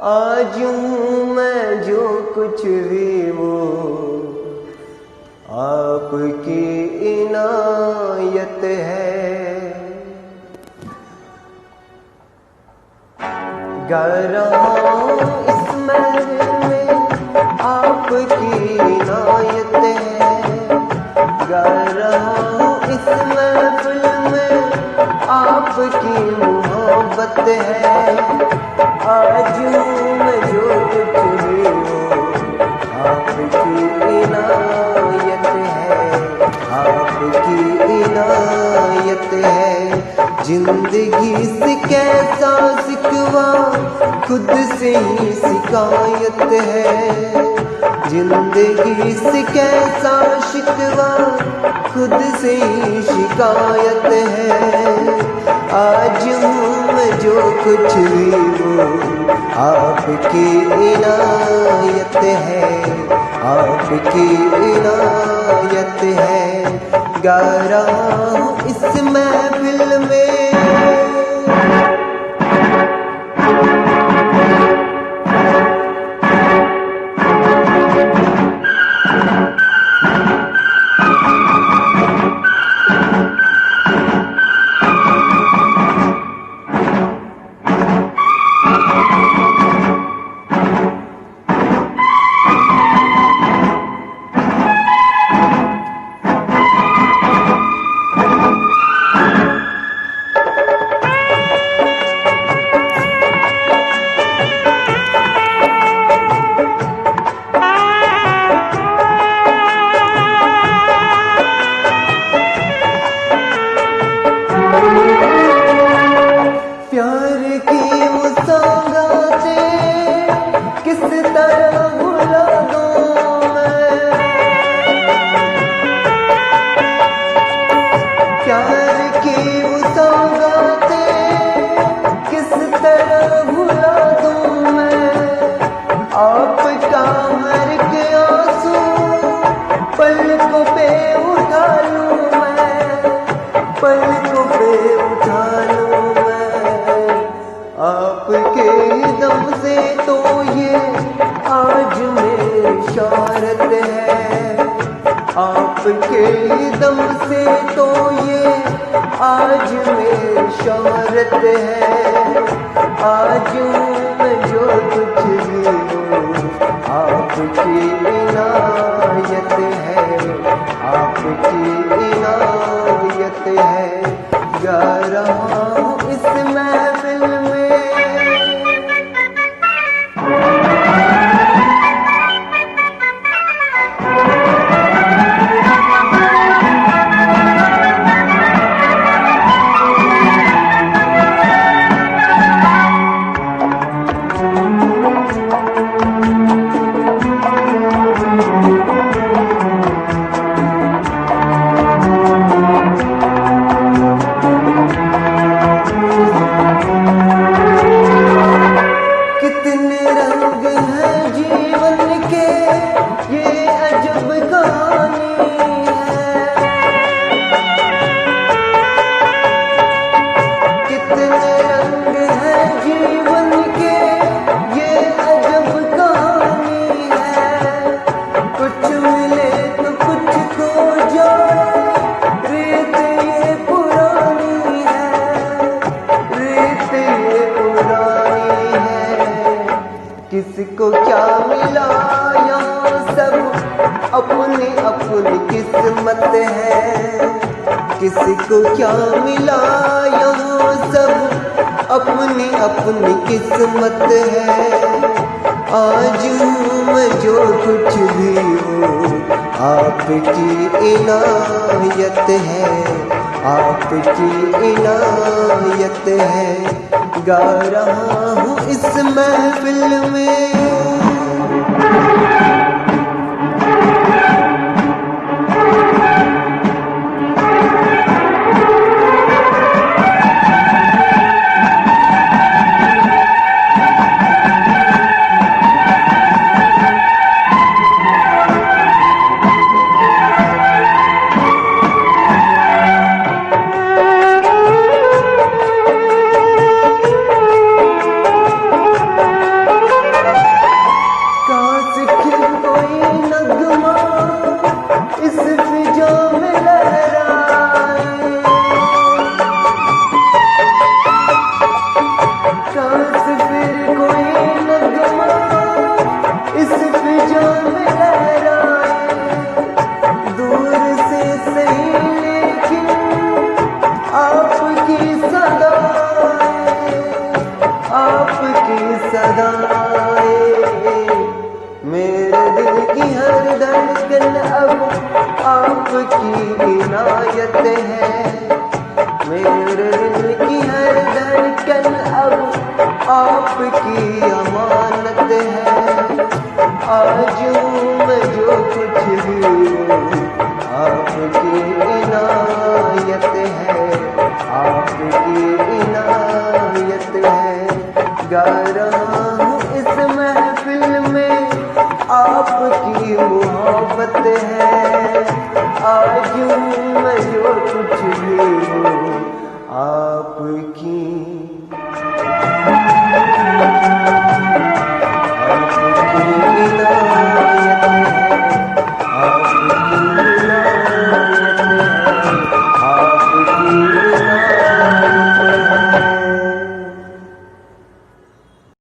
आज हूँ मैं जो कुछ भी वो आपकी इनायत है। गा रहा हूँ इस महफिल में आपकी इनायत है। गा रहा हूँ इस महफिल में आपकी मोहब्बत है। आज हूँ मैं जो कुछ भी हूँ आपकी इनायत है, आपकी इनायत है। जिंदगी से कैसा सिकवा खुद से ही शिकायत है। जिंदगी से कैसा शिकवा खुद से ही शिकायत है। आज हूँ मैं जो कुछ भी हूँ आपकी इनायत है, आपकी इनायत है। गा रहा हूँ इस महफिल में पलकों पे उठा लूं मैं, पलकों पे उठा लूं मैं। आपके दम से तो ये आज मेरी शौहरत है। आपके दम से तो ये आज मेरी शौहरत है। आज मैं जो कुछ भी हूँ आपकी इनायत है, आपकी इनायत है। गा रहा हूँ इस महफिल में किसको क्या मिला यहाँ सब अपनी अपनी किस्मत है। किसको क्या मिला यहाँ सब अपनी अपनी किस्मत है। आज मैं जो कुछ भी हूँ आपकी इनायत है, आपकी इनायत है। गा रहा हूँ इस महफिल में आपकी सदाएं, मेरे दिल की हर धड़कन अब आपकी इनायत है। मेरे दिल की हर धड़कन अब आपकी अमानत है। आज मैं जो कुछ भी हूँ आपकी इनायत है, आपकी इनायत है। गा रहा हूँ इस महफिल में आपकी मोहब्बत है।